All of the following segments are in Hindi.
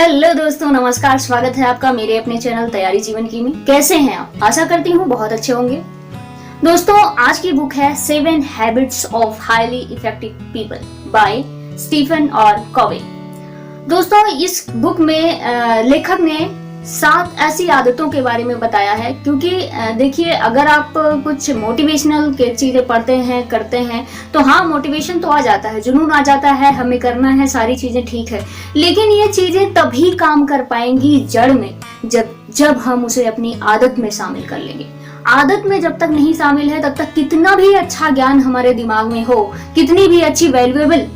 हेलो दोस्तों, नमस्कार। स्वागत है आपका मेरे अपने चैनल तैयारी जीवन की में। कैसे हैं आप? आशा करती हूँ बहुत अच्छे होंगे। दोस्तों, आज की बुक है 7 habits of highly effective people by Stephen और कॉवे। दोस्तों, इस बुक में लेखक ने 7 ऐसी आदतों के बारे में बताया है, क्योंकि देखिए, अगर आप कुछ मोटिवेशनल के चीजें पढ़ते हैं करते हैं तो हाँ, मोटिवेशन तो आ जाता है, जुनून आ जाता है, हमें करना है, सारी चीजें ठीक है, लेकिन ये चीजें तभी काम कर पाएंगी जड़ में जब हम उसे अपनी आदत में शामिल कर लेंगे। आदत में जब तक नहीं शामिल है तब तक कितना भी अच्छा ज्ञान हमारे दिमाग में हो, कितनी भी अच्छी वैल्यूएबल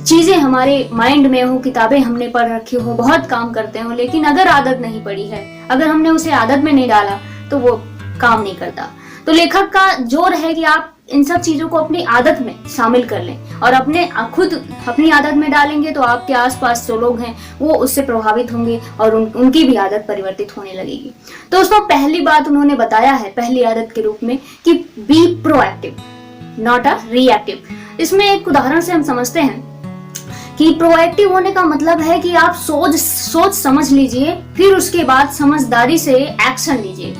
चीजें हमारे माइंड में हो, किताबें हमने पढ़ रखी हो, बहुत काम करते हो, लेकिन अगर आदत नहीं पड़ी है, अगर हमने उसे आदत में नहीं डाला तो वो काम नहीं करता। तो लेखक का जोर है कि आप इन सब चीजों को अपनी आदत में शामिल कर लें और खुद अपनी आदत में डालेंगे तो आपके आसपास जो लोग हैं वो उससे प्रभावित होंगे और उनकी भी आदत परिवर्तित होने लगेगी। तो दोस्तों, पहली बात उन्होंने बताया है पहली आदत के रूप में कि be proactive not a reactive. इसमें एक उदाहरण से हम समझते हैं कि प्रोएक्टिव होने का मतलब है कि आप सोच समझ लीजिए, फिर उसके बाद समझदारी से एक्शन लीजिए।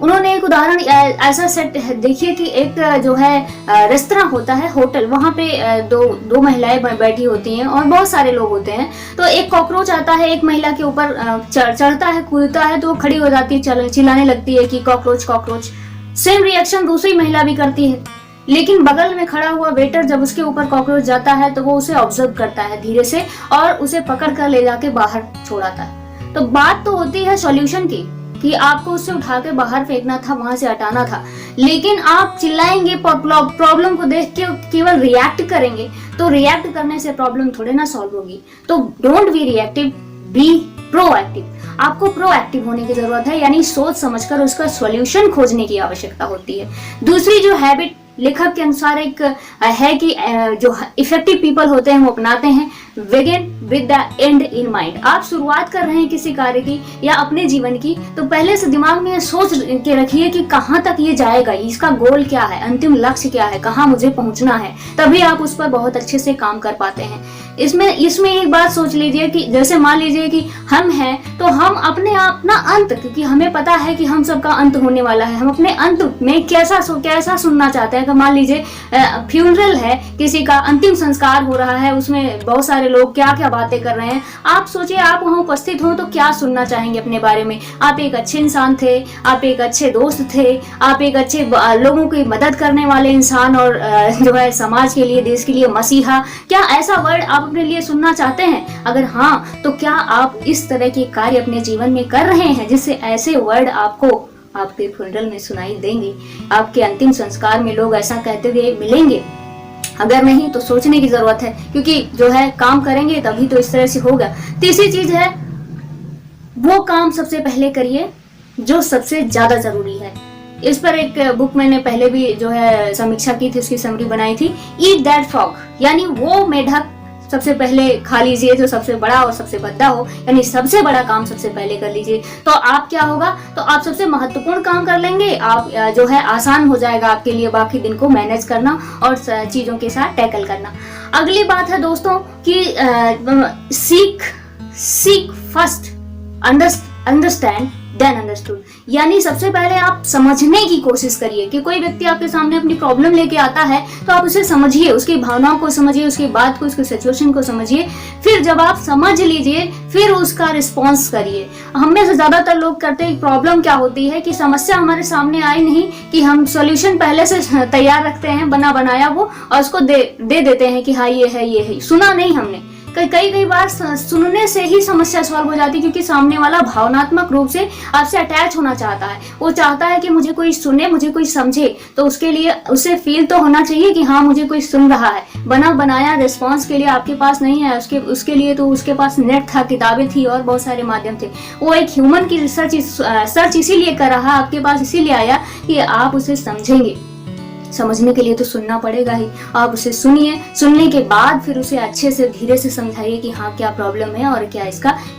उन्होंने एक उदाहरण ऐसा सेट है, देखिए कि एक जो है रेस्तरां होता है, होटल, वहां पे दो महिलाएं बैठी होती हैं और बहुत सारे लोग होते हैं। तो एक कॉकरोच आता है, एक महिला के ऊपर चढ़ता है, कूदता है, तो खड़ी हो जाती है, चिल्लाने लगती है कि कॉकरोच कॉकरोच। सेम रिएक्शन दूसरी महिला भी करती है, लेकिन बगल में खड़ा हुआ वेटर जब उसके ऊपर कॉकरोच जाता है तो वो उसे ऑब्जर्व करता है धीरे से और उसे पकड़ कर ले जाके बाहर छोड़ाता है। तो बात तो होती है सॉल्यूशन की कि आपको उससे उठा के बाहर फेंकना था, वहां से हटाना था, लेकिन आप चिल्लाएंगे, प्रॉब्लम को देख के केवल रिएक्ट करेंगे तो रिएक्ट करने से प्रॉब्लम थोड़े ना सॉल्व होगी। तो don't be reactive, be proactive. आपको प्रोएक्टिव होने की जरूरत है, यानी सोच समझकर उसका सॉल्यूशन खोजने की आवश्यकता होती है। दूसरी जो हैबिट लेखक के अनुसार एक है कि जो इफेक्टिव पीपल होते हैं वो अपनाते हैं begin with the and in mind. आप शुरुआत कर रहे हैं किसी कार्य की या अपने जीवन की, तो पहले से दिमाग में सोच के रखिए कि कहाँ तक ये जाएगा, इसका गोल क्या है, अंतिम लक्ष्य क्या है, कहाँ मुझे पहुंचना है, तभी आप उस पर बहुत अच्छे से काम कर पाते हैं। इसमें एक बात सोच लीजिए कि जैसे मान लीजिए कि हम हैं, तो हम अपना अंत, क्योंकि हमें पता है कि हम सबका अंत होने वाला है, हम अपने अंत में कैसा सुनना चाहते हैं। मान लीजिए फ्यूनरल है, किसी का अंतिम संस्कार हो रहा है, उसमें बहुत सारे लोग क्या क्या बातें कर रहे हैं। आप सोचिए, आप वहां उपस्थित हो तो क्या सुनना चाहेंगे अपने बारे में। आप एक अच्छे इंसान थे, आप एक अच्छे दोस्त थे, आप एक अच्छे लोगों की मदद करने वाले इंसान और जो है समाज के लिए, देश के लिए मसीहा, क्या ऐसा वर्ड आप अपने लिए सुनना चाहते हैं? अगर हाँ, तो क्या आप इस तरह के कार्य अपने जीवन में कर रहे हैं जिससे ऐसे वर्ड आपको आपके फ्यूनरल में सुनाई देंगे, आपके अंतिम संस्कार में लोग ऐसा कहते हुए मिलेंगे? अगर नहीं तो सोचने की जरूरत है, क्योंकि जो है काम करेंगे तभी तो इस तरह से होगा। तीसरी चीज है, वो काम सबसे पहले करिए जो सबसे ज्यादा जरूरी है। इस पर एक बुक मैंने पहले भी जो है समीक्षा की थी, उसकी समरी बनाई थी, ईट दैट फ्रॉग, यानी वो मेढक सबसे पहले खा लीजिए जो सबसे बड़ा और सबसे भद्दा हो, यानी सबसे बड़ा काम सबसे पहले कर लीजिए। तो आप क्या होगा, तो आप सबसे महत्वपूर्ण काम कर लेंगे, आप जो है आसान हो जाएगा आपके लिए बाकी दिन को मैनेज करना और चीजों के साथ टैकल करना। अगली बात है दोस्तों कि seek first, understand then understood, यानी सबसे पहले आप समझने की कोशिश करिए कि कोई व्यक्ति आपके सामने अपनी प्रॉब्लम लेके आता है तो आप उसे समझिए, उसकी भावनाओं को समझिए, उसकी बात को, उसकी सिचुएशन को समझिए। फिर जब आप समझ लीजिए फिर उसका रिस्पॉन्स करिए। हमें से ज्यादातर लोग करते हैं, प्रॉब्लम क्या होती है कि समस्या हमारे सामने आई नहीं कि हम सॉल्यूशन पहले से तैयार रखते हैं, बना बनाया वो, और उसको दे देते हैं कि हाँ ये है, सुना नहीं हमने। कई बार सुनने से ही समस्या सॉल्व हो जाती है, क्योंकि सामने वाला भावनात्मक रूप से आपसे अटैच होना चाहता है, वो चाहता है कि मुझे कोई सुने, मुझे कोई समझे। तो उसके लिए उसे फील तो होना चाहिए कि हाँ मुझे कोई सुन रहा है। बना बनाया रिस्पॉन्स के लिए आपके पास नहीं है, उसके लिए तो उसके पास नेट था, किताबें थी और बहुत सारे माध्यम थे। वो एक ह्यूमन की सर्च इसीलिए कर रहा है, आपके पास इसीलिए आया कि आप उसे समझेंगे। समझने के लिए तो सुनना पड़ेगा ही। आप उसे सुनिए, सुनने के बाद फिर उसे अच्छे से धीरे से समझाइए कि हाँ क्या प्रॉब्लम है और क्या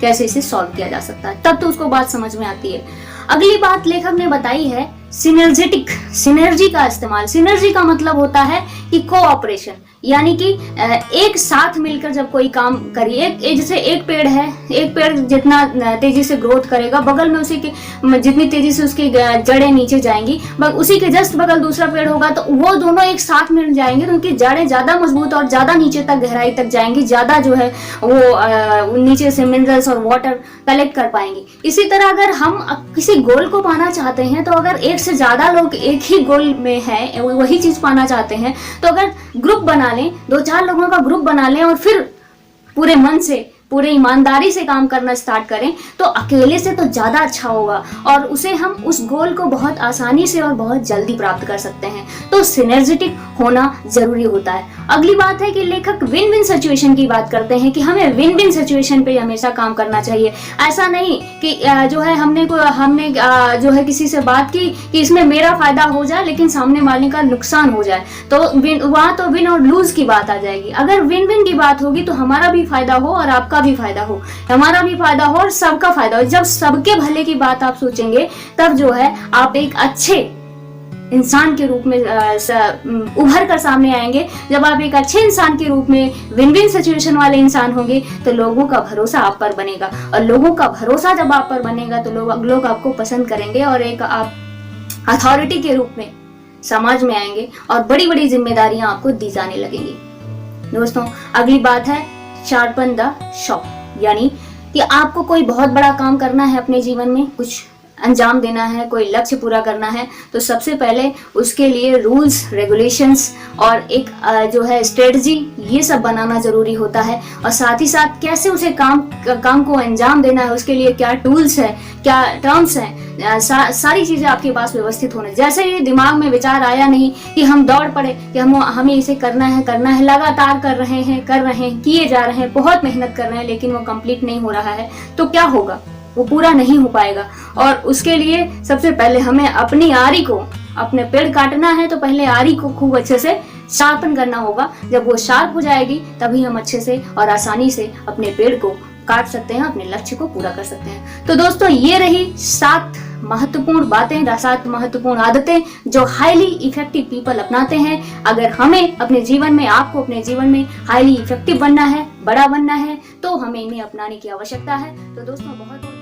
कैसे इसे सॉल्व किया जा सकता है, तब तो उसको बात समझ में आती है। अगली बात लेखक ने बताई है सिनर्जी का इस्तेमाल। सिनर्जी का मतलब होता है कि कोऑपरेशन, यानी कि एक साथ मिलकर जब कोई काम करिए, जैसे एक पेड़ है, एक पेड़ जितना तेजी से ग्रोथ करेगा, बगल में उसी के जितनी तेजी से उसकी जड़ें नीचे जाएंगी, उसी के जस्ट बगल दूसरा पेड़ होगा, तो वो दोनों एक साथ मिल जाएंगे तो उनकी जड़ें ज्यादा मजबूत और ज्यादा नीचे तक गहराई तक जाएंगी, ज्यादा जो है वो नीचे से मिनरल्स और वाटर कलेक्ट कर पाएंगी। इसी तरह अगर हम किसी गोल को पाना चाहते हैं, तो अगर एक से ज्यादा लोग एक ही गोल में है, वही चीज पाना चाहते हैं, तो अगर ग्रुप बना लें, 2-4 लोगों का ग्रुप बना लें और फिर पूरे मन से, पूरे ईमानदारी से काम करना स्टार्ट करें, तो अकेले से तो ज्यादा अच्छा होगा और उसे हम उस गोल को बहुत आसानी से और बहुत जल्दी प्राप्त कर सकते हैं। तो सिनर्जेटिक होना जरूरी होता है। अगली बात है कि लेखक विन विन सिचुएशन की बात करते हैं कि हमें विन विन सिचुएशन पे हमेशा काम करना चाहिए। ऐसा नहीं कि जो है हमने जो है किसी से बात की कि इसमें मेरा फायदा हो जाए लेकिन सामने वाले का नुकसान हो जाए, तो वहां तो विन और लूज की बात आ जाएगी। अगर विन विन की बात होगी तो हमारा भी फायदा हो और आपका भी फायदा हो, हमारा भी फायदा हो और सबका फायदा हो। जब सबके भले की बात आप सोचेंगे, तब जो है आप एक अच्छे इंसान के रूप में उभर कर सामने आएंगे। जब आप एक अच्छे इंसान के रूप में विन विन सिचुएशन वाले इंसान होंगे, तो लोगों का भरोसा आप पर बनेगा और लोगों का भरोसा जब आप पर बनेगा तो लोग आपको पसंद करेंगे और एक आप अथॉरिटी के रूप में समाज में आएंगे और बड़ी बड़ी जिम्मेदारियां आपको दी जाने लगेंगी। दोस्तों, अगली बात है शार्पन द शॉ, यानी कि आपको कोई बहुत बड़ा काम करना है, अपने जीवन में कुछ अंजाम देना है, कोई लक्ष्य पूरा करना है, तो सबसे पहले उसके लिए रूल्स, रेगुलेशंस और एक जो है स्ट्रेटजी, ये सब बनाना जरूरी होता है। और साथ ही साथ कैसे उसे काम को अंजाम देना है, उसके लिए क्या टूल्स है, क्या टर्म्स हैं, सारी चीजें आपके पास व्यवस्थित होने। जैसे ये दिमाग में विचार आया नहीं कि हम दौड़ पड़े कि हमें इसे करना है, लगातार कर रहे हैं, किए जा रहे हैं, बहुत मेहनत कर रहे हैं, लेकिन वो कंप्लीट नहीं हो रहा है, तो क्या होगा, वो पूरा नहीं हो पाएगा। और उसके लिए सबसे पहले हमें अपनी आरी को, अपने पेड़ काटना है तो पहले आरी को खूब अच्छे से शार्पन करना होगा। जब वो शार्प हो जाएगी, तभी हम अच्छे से और आसानी से अपने पेड़ को काट सकते हैं, अपने लक्ष्य को पूरा कर सकते हैं। तो दोस्तों, ये रही 7 महत्वपूर्ण बातें, 7 महत्वपूर्ण आदतें जो हाईली इफेक्टिव पीपल अपनाते हैं। अगर हमें अपने जीवन में, आपको अपने जीवन में हाईली इफेक्टिव बनना है, बड़ा बनना है, तो हमें इन्हें अपनाने की आवश्यकता है। तो दोस्तों, बहुत